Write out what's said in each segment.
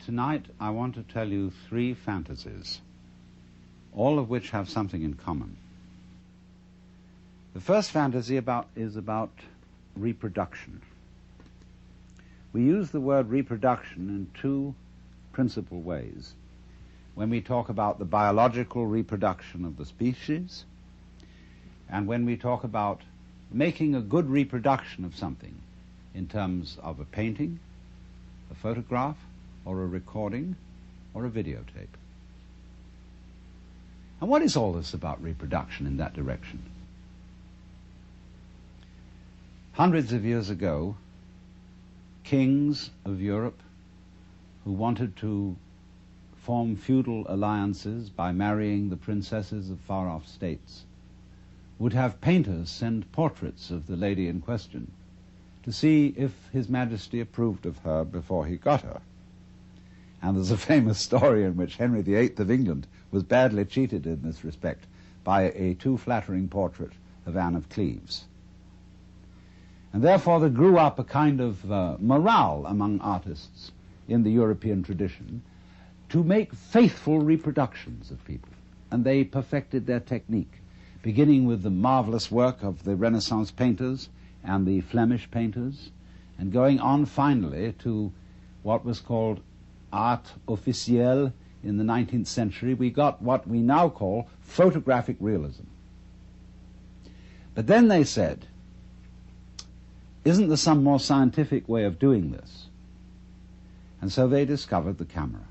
Tonight I want to tell you three fantasies, all of which have something in common. The first fantasy is about reproduction. We use the word reproduction in two principal ways. When we talk about the biological reproduction of the species, and when we talk about making a good reproduction of something in terms of a painting, a photograph, or a recording, or a videotape. And what is all this about reproduction in that direction? Hundreds of years ago, kings of Europe who wanted to form feudal alliances by marrying the princesses of far-off states would have painters send portraits of the lady in question to see if His Majesty approved of her before he got her. And there's a famous story in which Henry VIII of England was badly cheated in this respect by a too flattering portrait of Anne of Cleves. And therefore there grew up a kind of morale among artists in the European tradition to make faithful reproductions of people. And they perfected their technique, beginning with the marvelous work of the Renaissance painters and the Flemish painters, and going on finally to what was called art officielle in the 19th century. We got what we now call photographic realism. But then they said, isn't there some more scientific way of doing this? And so they discovered the camera.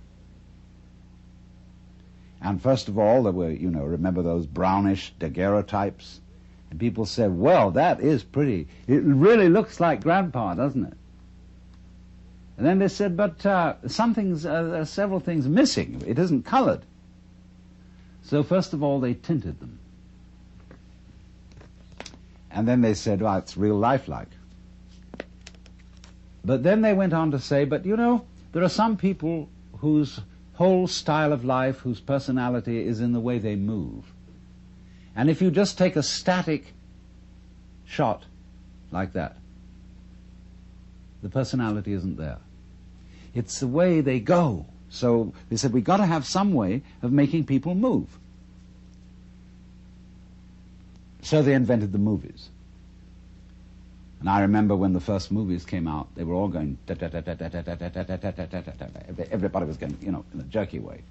And first of all, there were, remember those brownish daguerreotypes? And people said, well, that is pretty. It really looks like Grandpa, doesn't it? And then they said, but there are several things missing. It isn't colored. So first of all, they tinted them. And then they said, well, it's real lifelike. But then they went on to say, but there are some people whose whole style of life, whose personality is in the way they move. And if you just take a static shot like that, the personality isn't there. It's the way they go. So they said, we've got to have some way of making people move. So they invented the movies. And I remember when the first movies came out, they were all going everybody was going, in a jerky way.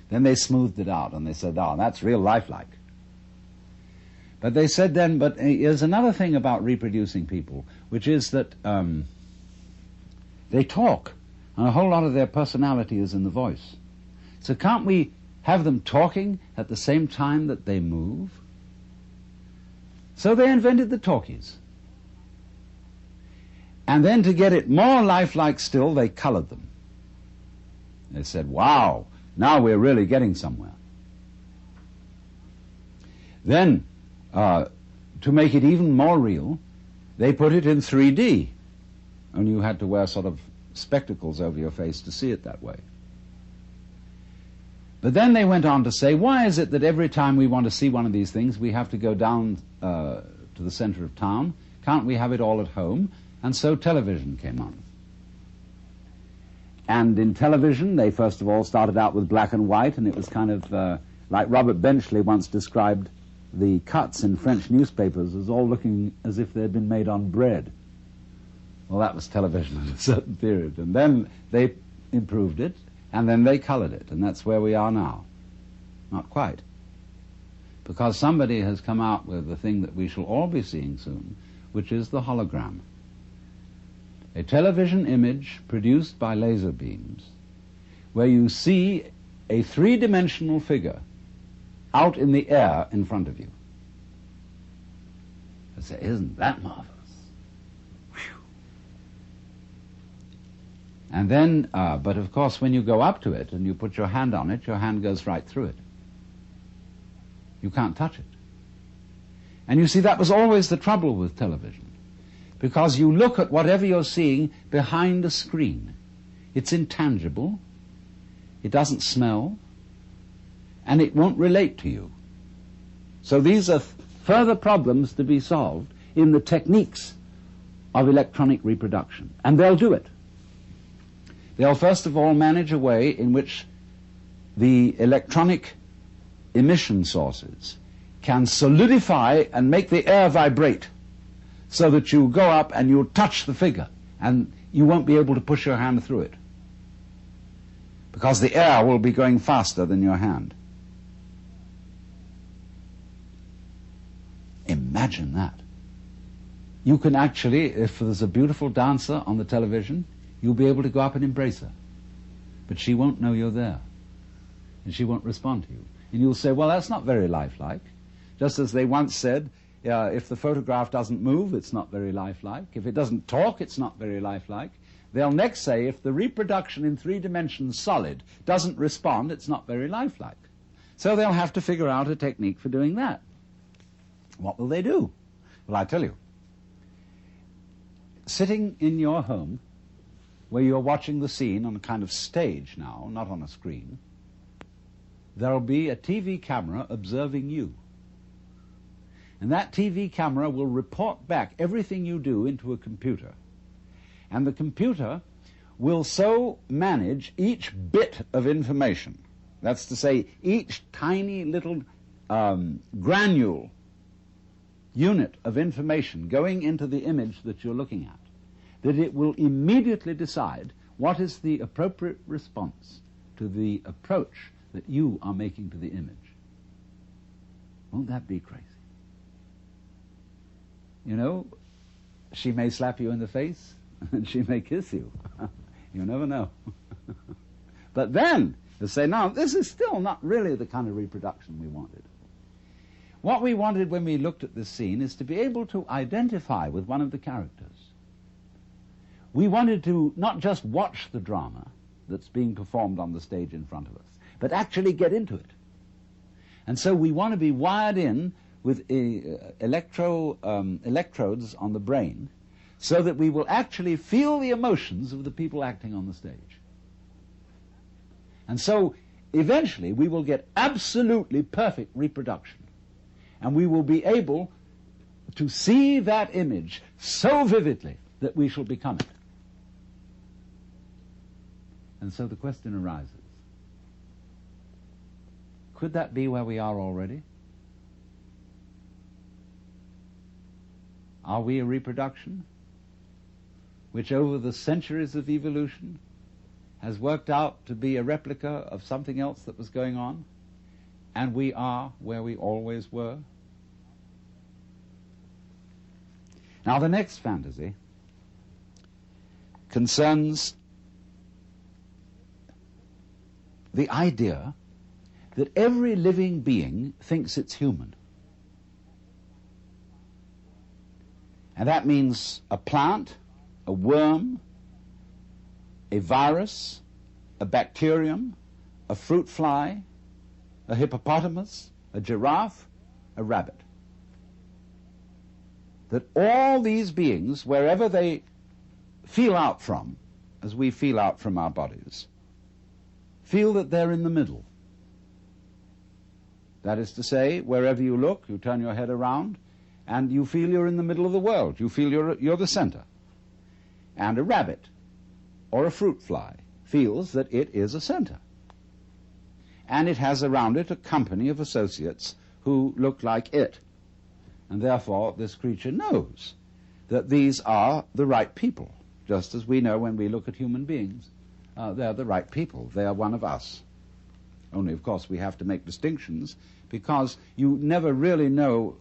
Then they smoothed it out and they said, oh, that's real lifelike. But they said then, but there's another thing about reproducing people, which is that they talk, and a whole lot of their personality is in the voice. So can't we have them talking at the same time that they move? So they invented the talkies. And then to get it more lifelike still, they colored them. They said, wow, now we're really getting somewhere. Then, to make it even more real, they put it in 3D. And you had to wear sort of spectacles over your face to see it that way. But then they went on to say, why is it that every time we want to see one of these things, we have to go down to the center of town? Can't we have it all at home? And so television came on. And in television, they first of all started out with black and white, and it was kind of like Robert Benchley once described the cuts in French newspapers as all looking as if they'd been made on bread. Well, that was television in a certain period. And then they improved it, and then they colored it, and that's where we are now. Not quite. Because somebody has come out with the thing that we shall all be seeing soon, which is the hologram. A television image produced by laser beams where you see a three-dimensional figure out in the air in front of you. I say, isn't that marvelous? Whew. And then, but of course, when you go up to it and you put your hand on it, your hand goes right through it. You can't touch it. And you see, that was always the trouble with television. Because you look at whatever you're seeing behind a screen. It's intangible, it doesn't smell, and it won't relate to you. So these are further problems to be solved in the techniques of electronic reproduction. And they'll do it. They'll first of all manage a way in which the electronic emission sources can solidify and make the air vibrate so that you go up and you touch the figure and you won't be able to push your hand through it because the air will be going faster than your hand. Imagine that. You can actually, if there's a beautiful dancer on the television, you'll be able to go up and embrace her. But she won't know you're there. And she won't respond to you. And you'll say, well, that's not very lifelike. Just as they once said, if the photograph doesn't move, it's not very lifelike. If it doesn't talk, it's not very lifelike. They'll next say, if the reproduction in 3 dimensions solid doesn't respond, it's not very lifelike. So they'll have to figure out a technique for doing that. What will they do? Well, I tell you. Sitting in your home, where you're watching the scene on a kind of stage now, not on a screen, there'll be a TV camera observing you. And that TV camera will report back everything you do into a computer. And the computer will so manage each bit of information, that's to say, each tiny little granule unit of information going into the image that you're looking at, that it will immediately decide what is the appropriate response to the approach that you are making to the image. Won't that be crazy? You know, she may slap you in the face and she may kiss you. You never know. But then you say, no, this is still not really the kind of reproduction we wanted. What we wanted when we looked at this scene is to be able to identify with one of the characters. We wanted to not just watch the drama that's being performed on the stage in front of us, but actually get into it. And so we want to be wired in with electrodes on the brain so that we will actually feel the emotions of the people acting on the stage. And so eventually we will get absolutely perfect reproduction. And we will be able to see that image so vividly that we shall become it. And so the question arises, could that be where we are already? Are we a reproduction which over the centuries of evolution has worked out to be a replica of something else that was going on, and we are where we always were? Now the next fantasy concerns the idea that every living being thinks it's human. And that means a plant, a worm, a virus, a bacterium, a fruit fly, a hippopotamus, a giraffe, a rabbit. That all these beings, wherever they feel out from, as we feel out from our bodies, feel that they're in the middle. That is to say, wherever you look, you turn your head around, and you feel you're in the middle of the world. You feel you're the center. And a rabbit or a fruit fly feels that it is a center. And it has around it a company of associates who look like it. And therefore, this creature knows that these are the right people, just as we know when we look at human beings. They're the right people. They are one of us. Only, of course, we have to make distinctions because you never really know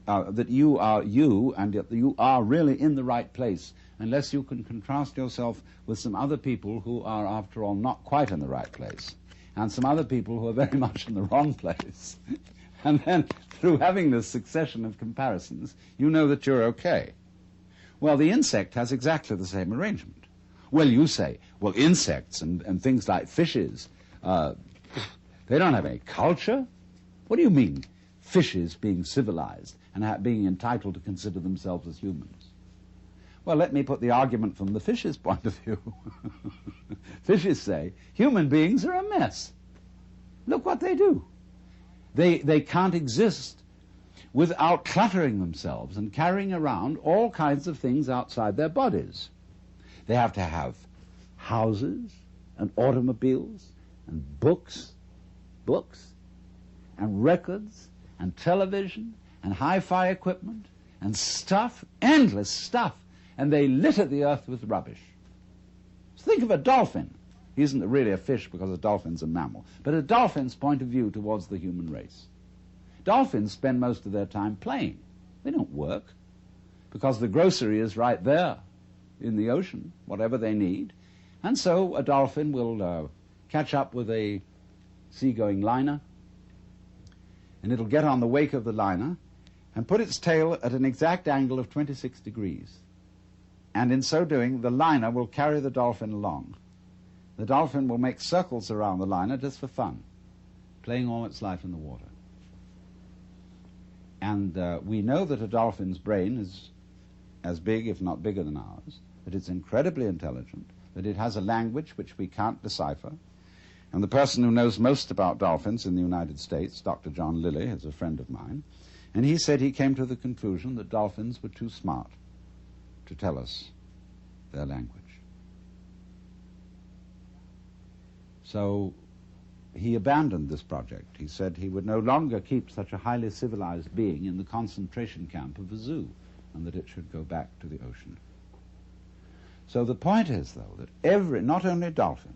that you are you and that you are really in the right place unless you can contrast yourself with some other people who are, after all, not quite in the right place, and some other people who are very much in the wrong place. And then, through having this succession of comparisons, you know that you're okay. Well, the insect has exactly the same arrangement. Well, you say, well, insects and things like fishes, they don't have any culture? What do you mean, fishes being civilized and being entitled to consider themselves as humans? Well, let me put the argument from the fish's point of view. Fishes say, human beings are a mess. Look what they do. They can't exist without cluttering themselves and carrying around all kinds of things outside their bodies. They have to have houses and automobiles and books, and records and television and hi-fi equipment and stuff, endless stuff, and they litter the earth with rubbish. So think of a dolphin. He isn't really a fish because a dolphin's a mammal, but a dolphin's point of view towards the human race. Dolphins spend most of their time playing. They don't work because the grocery is right there in the ocean, whatever they need. And so a dolphin will catch up with a seagoing liner, and it'll get on the wake of the liner and put its tail at an exact angle of 26 degrees. And in so doing, the liner will carry the dolphin along. The dolphin will make circles around the liner just for fun, playing all its life in the water. And we know that a dolphin's brain is as big, if not bigger than ours, that it's incredibly intelligent, that it has a language which we can't decipher. And the person who knows most about dolphins in the United States, Dr. John Lilly, is a friend of mine, and he said he came to the conclusion that dolphins were too smart to tell us their language. So he abandoned this project. He said he would no longer keep such a highly civilized being in the concentration camp of a zoo, and that it should go back to the ocean. So the point is, though, that not only dolphins,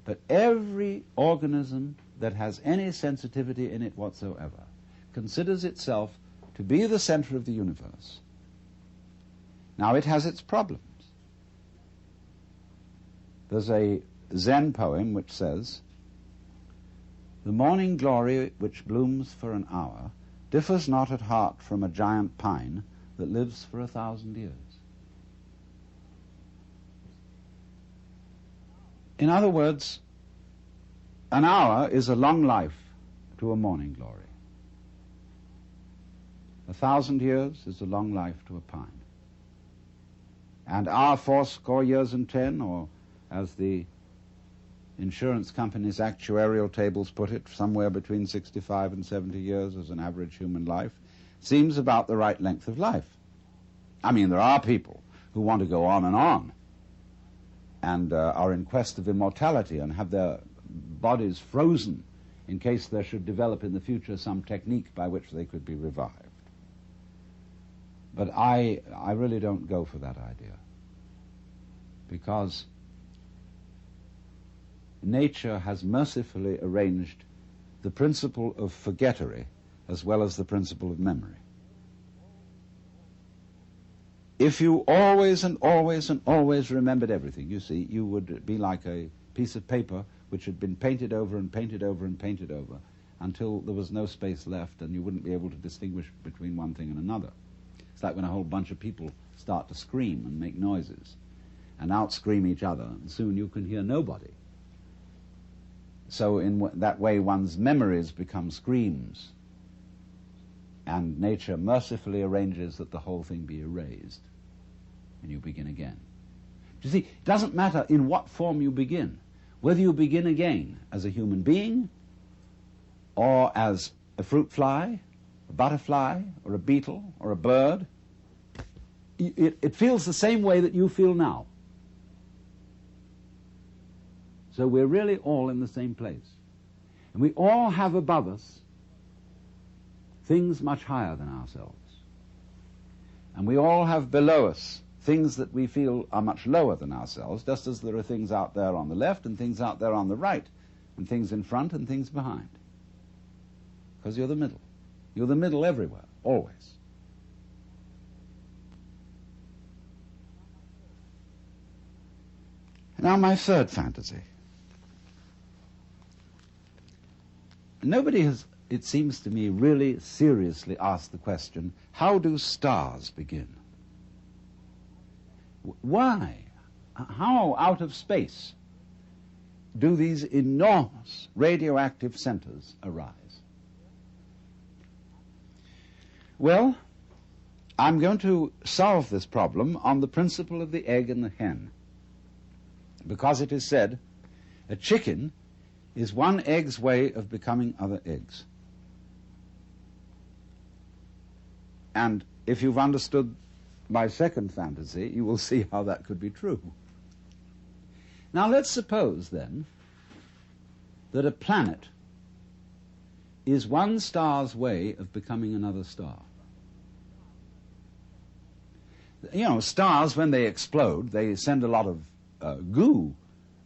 but every organism that has any sensitivity in it whatsoever considers itself to be the center of the universe. Now, it has its problems. There's a Zen poem which says, "The morning glory which blooms for an hour differs not at heart from a giant pine that lives for 1,000 years." In other words, an hour is a long life to a morning glory. 1,000 years is a long life to a pine. And our 80 years and 10, or as the insurance company's actuarial tables put it, somewhere between 65 and 70 years as an average human life, seems about the right length of life. I mean, there are people who want to go on and are in quest of immortality and have their bodies frozen in case there should develop in the future some technique by which they could be revived. But I really don't go for that idea, because nature has mercifully arranged the principle of forgettery as well as the principle of memory. If you always and always and always remembered everything, you see, you would be like a piece of paper which had been painted over and painted over and painted over until there was no space left, and you wouldn't be able to distinguish between one thing and another. It's like when a whole bunch of people start to scream and make noises and out-scream each other, and soon you can hear nobody. So in that way, one's memories become screams, and nature mercifully arranges that the whole thing be erased, and you begin again. You see, it doesn't matter in what form you begin, whether you begin again as a human being, or as a fruit fly, a butterfly, or a beetle, or a bird. It feels the same way that you feel now. So we're really all in the same place. And we all have above us things much higher than ourselves. And we all have below us things that we feel are much lower than ourselves, just as there are things out there on the left and things out there on the right, and things in front and things behind. Because you're the middle. You're the middle everywhere, always. Now my third fantasy. Nobody has, it seems to me, really seriously asked the question, how do stars begin? Why? How out of space do these enormous radioactive centers arise? Well, I'm going to solve this problem on the principle of the egg and the hen, because it is said a chicken is one egg's way of becoming other eggs. And if you've understood my second fantasy, you will see how that could be true. Now let's suppose then that a planet is one star's way of becoming another star. You know, stars, when they explode, they send a lot of goo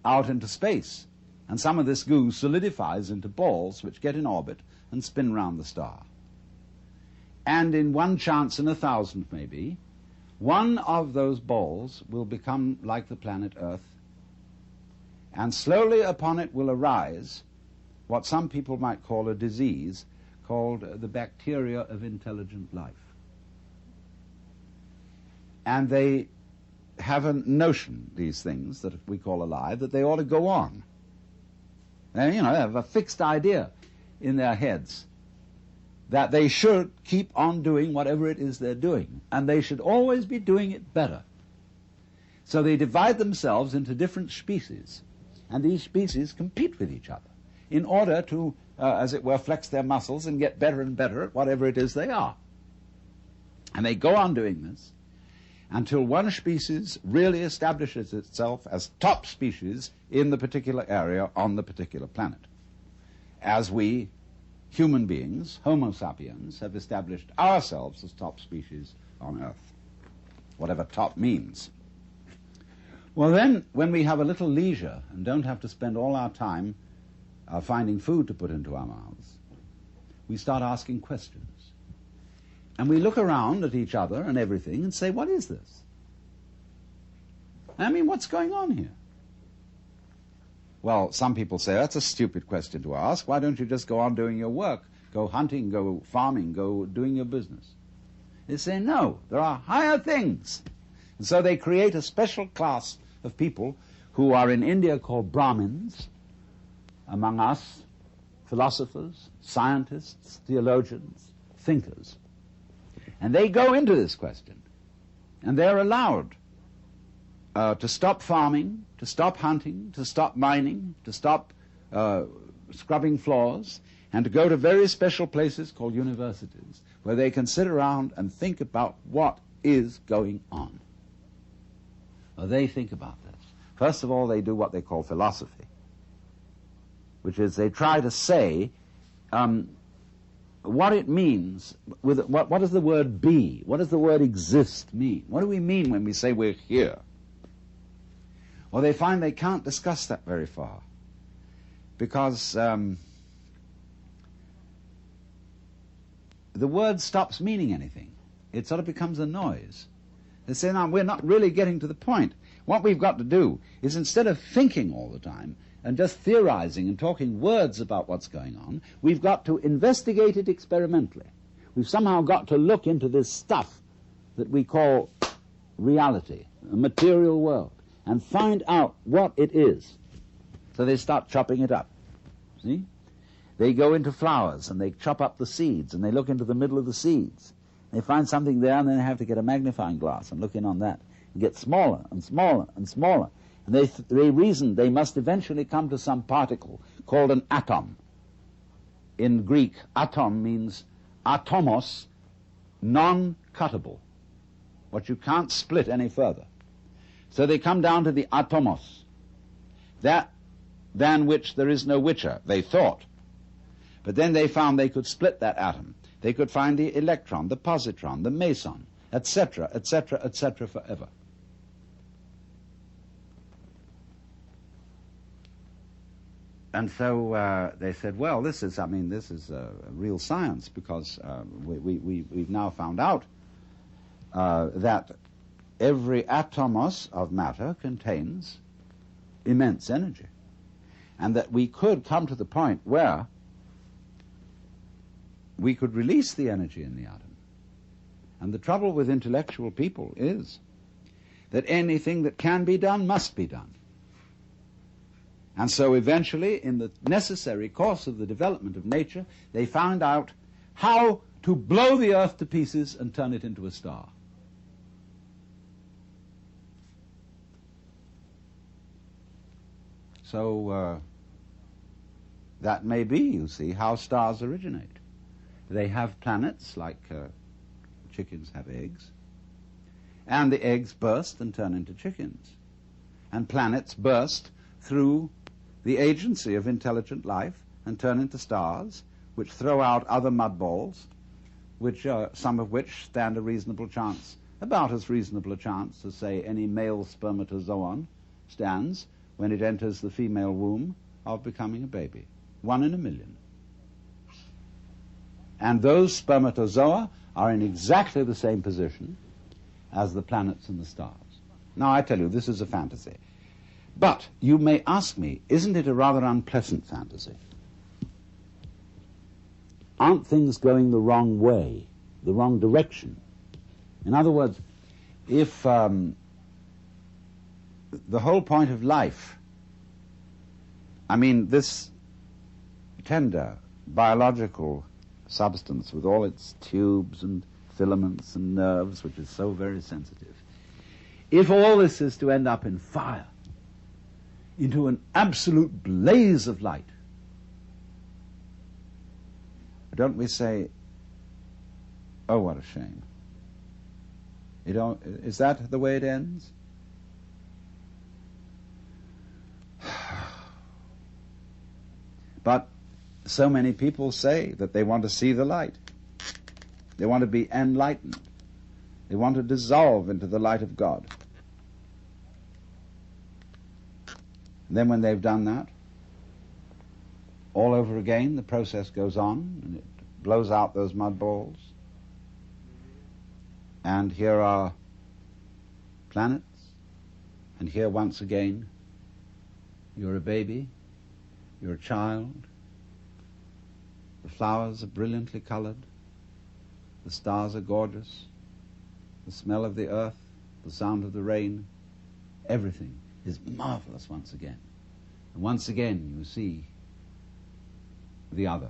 out into space. And some of this goo solidifies into balls which get in orbit and spin round the star. And in one chance in 1,000 maybe, one of those balls will become like the planet Earth, and slowly upon it will arise what some people might call a disease called the bacteria of intelligent life. And they have a notion, these things that we call alive, that they ought to go on. And, you know, they have a fixed idea in their heads that they should keep on doing whatever it is they're doing, and they should always be doing it better. So they divide themselves into different species, and these species compete with each other in order to, as it were, flex their muscles and get better and better at whatever it is they are. And they go on doing this until one species really establishes itself as top species in the particular area on the particular planet. As we, human beings, Homo sapiens, have established ourselves as top species on Earth, whatever top means. Well then, when we have a little leisure and don't have to spend all our time finding food to put into our mouths, we start asking questions. And we look around at each other and everything and say, what is this? I mean, what's going on here? Well, some people say, that's a stupid question to ask. Why don't you just go on doing your work? Go hunting, go farming, go doing your business. They say, no, there are higher things. And so they create a special class of people who are in India called Brahmins, among us, philosophers, scientists, theologians, thinkers. And they go into this question, and they're allowed to stop farming, to stop hunting, to stop mining, to stop scrubbing floors, and to go to very special places called universities, where they can sit around and think about what is going on. Well, they think about this. First of all, they do what they call philosophy, which is they try to say what it means, what does the word be? What does the word exist mean? What do we mean when we say we're here? Well, they find they can't discuss that very far, because the word stops meaning anything. It sort of becomes a noise. They say, no, we're not really getting to the point. What we've got to do is, instead of thinking all the time and just theorizing and talking words about what's going on, we've got to investigate it experimentally. We've somehow got to look into this stuff that we call reality, a material world, and find out what it is. So they start chopping it up. See? They go into flowers and they chop up the seeds and they look into the middle of the seeds. They find something there and then they have to get a magnifying glass and look in on that and get smaller and smaller and smaller. And they reason they must eventually come to some particle called an atom. In Greek, atom means atomos, non-cuttable, what you can't split any further. So they come down to the atomos, that than which there is no whicher, they thought. But then they found they could split that atom. They could find the electron, the positron, the meson, etc., etc., etc., forever. And so they said, well, this is real science, because we've now found out that every atomos of matter contains immense energy, and that we could come to the point where we could release the energy in the atom. And the trouble with intellectual people is that anything that can be done must be done. And so eventually, in the necessary course of the development of nature, they found out how to blow the earth to pieces and turn it into a star. So that may be, you see, how stars originate. They have planets, like chickens have eggs, and the eggs burst and turn into chickens. And planets burst through the agency of intelligent life and turn into stars, which throw out other mud balls, which some of which stand a reasonable chance, about as reasonable a chance as, say, any male spermatozoon stands when it enters the female womb of becoming a baby. 1 in a million. And those spermatozoa are in exactly the same position as the planets and the stars. Now, I tell you, this is a fantasy. But you may ask me, isn't it a rather unpleasant fantasy? Aren't things going the wrong way, the wrong direction? In other words, if the whole point of life, I mean, this tender biological substance with all its tubes and filaments and nerves, which is so very sensitive, if all this is to end up in fire, into an absolute blaze of light, don't we say, oh, what a shame? Is that the way it ends? But so many people say that they want to see the light. They want to be enlightened. They want to dissolve into the light of God. And then when they've done that, all over again, the process goes on, and it blows out those mud balls. And here are planets, and here once again, you're a baby, you're a child, the flowers are brilliantly colored, the stars are gorgeous, the smell of the earth, the sound of the rain, everything is marvelous once again. And once again you see the other,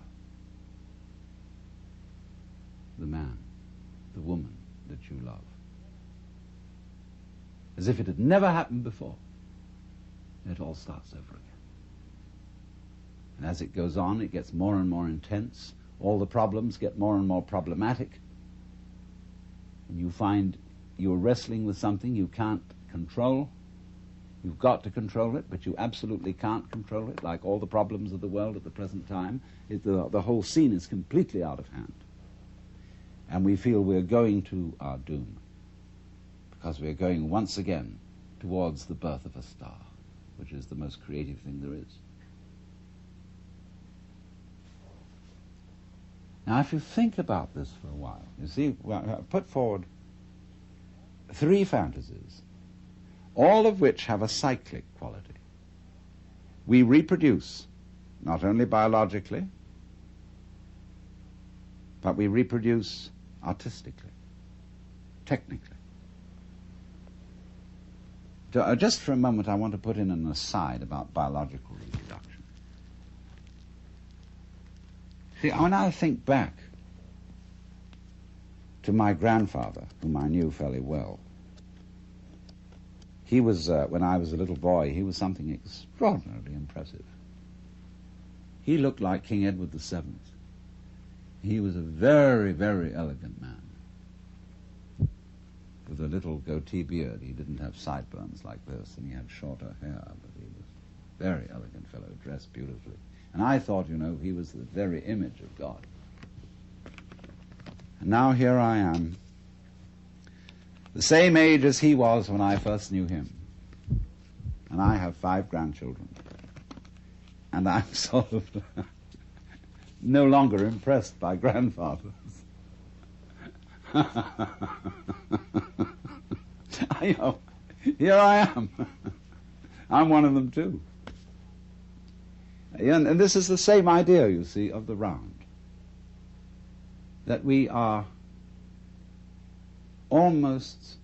the man, the woman that you love. As if it had never happened before. It all starts over again. And as it goes on, it gets more and more intense. All the problems get more and more problematic. And you find you're wrestling with something you can't control. You've got to control it, but you absolutely can't control it, like all the problems of the world at the present time. The whole scene is completely out of hand. And we feel we're going to our doom, because we're going once again towards the birth of a star, which is the most creative thing there is. Now, if you think about this for a while, you see, I put forward 3 fantasies, all of which have a cyclic quality. We reproduce, not only biologically, but we reproduce artistically, technically. Just for a moment, I want to put in an aside about biological reproduction. See, when I think back to my grandfather, whom I knew fairly well, he was, when I was a little boy, he was something extraordinarily impressive. He looked like King Edward VII. He was a very, very elegant man, with a little goatee beard. He didn't have sideburns like this, and he had shorter hair, but he was a very elegant fellow, dressed beautifully. And I thought, you know, he was the very image of God. And now here I am, the same age as he was when I first knew him. And I have 5 grandchildren. And I'm sort of no longer impressed by grandfathers. I know, here I am. I'm one of them too. And this is the same idea, you see, of the round. That we are almost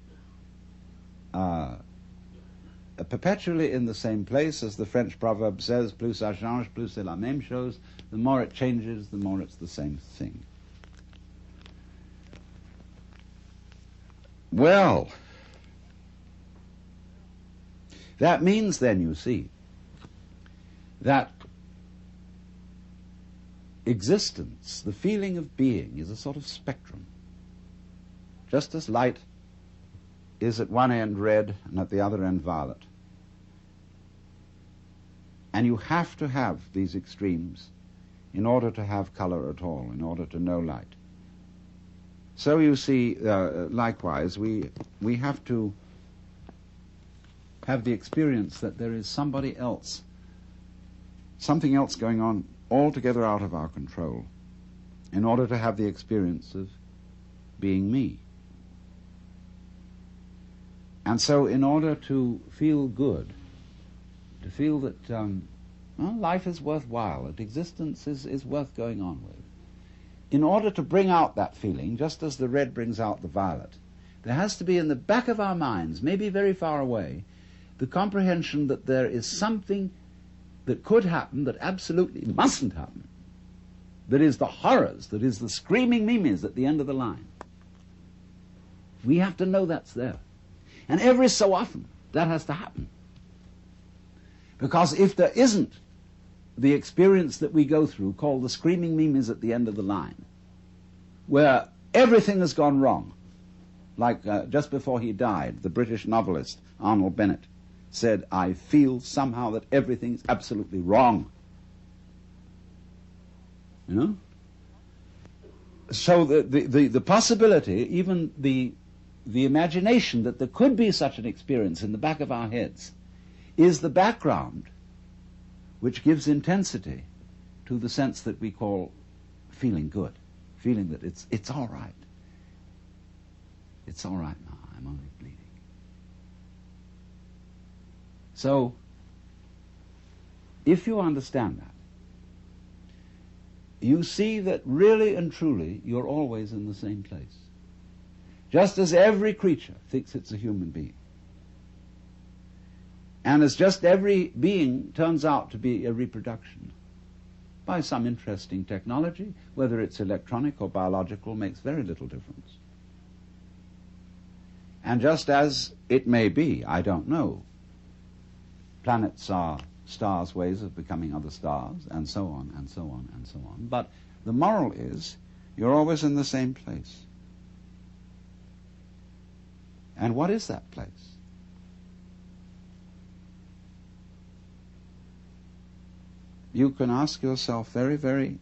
perpetually in the same place, as the French proverb says, plus ça change, plus c'est la même chose. The more it changes, the more it's the same thing. Well, that means then, you see, that existence, the feeling of being, is a sort of spectrum. Just as light is at one end red and at the other end violet. And you have to have these extremes in order to have color at all, in order to know light. So you see, likewise, we have to have the experience that there is somebody else, something else going on altogether out of our control, in order to have the experience of being me. And so in order to feel good, to feel that life is worthwhile, that existence is worth going on with, in order to bring out that feeling, just as the red brings out the violet, there has to be in the back of our minds, maybe very far away, the comprehension that there is something that could happen that absolutely mustn't happen, that is the horrors, that is the screaming mimes at the end of the line. We have to know that's there. And every so often, that has to happen. Because if there isn't the experience that we go through, called the screaming mimes at the end of the line, where everything has gone wrong, like just before he died, the British novelist Arnold Bennett said, "I feel somehow that everything is absolutely wrong." You know? So the possibility, even the imagination that there could be such an experience in the back of our heads, is the background which gives intensity to the sense that we call feeling good, feeling that it's all right. It's all right now, I'm only bleeding. So, if you understand that, you see that really and truly you're always in the same place. Just as every creature thinks it's a human being. And as just every being turns out to be a reproduction by some interesting technology, whether it's electronic or biological, makes very little difference. And just as it may be, I don't know, planets are stars' ways of becoming other stars, and so on, and so on, and so on. But the moral is, you're always in the same place. And what is that place? You can ask yourself very, very,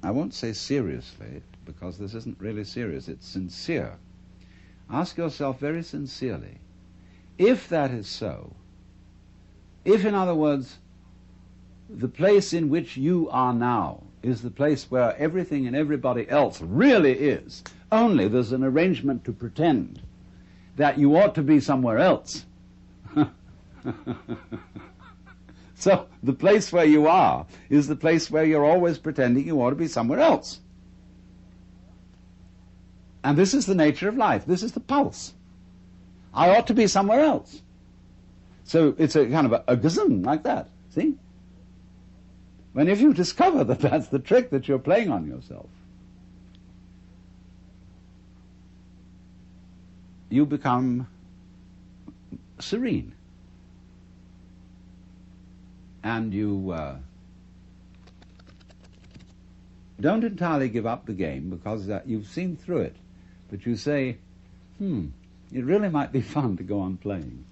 I won't say seriously, because this isn't really serious, it's sincere. Ask yourself very sincerely, if that is so, if, in other words, the place in which you are now is the place where everything and everybody else really is, only there's an arrangement to pretend that you ought to be somewhere else. So the place where you are is the place where you're always pretending you ought to be somewhere else. And this is the nature of life. This is the pulse. I ought to be somewhere else. So it's a kind of a gazum like that, see? When if you discover that that's the trick that you're playing on yourself, you become serene. And you don't entirely give up the game because you've seen through it. But you say, it really might be fun to go on playing.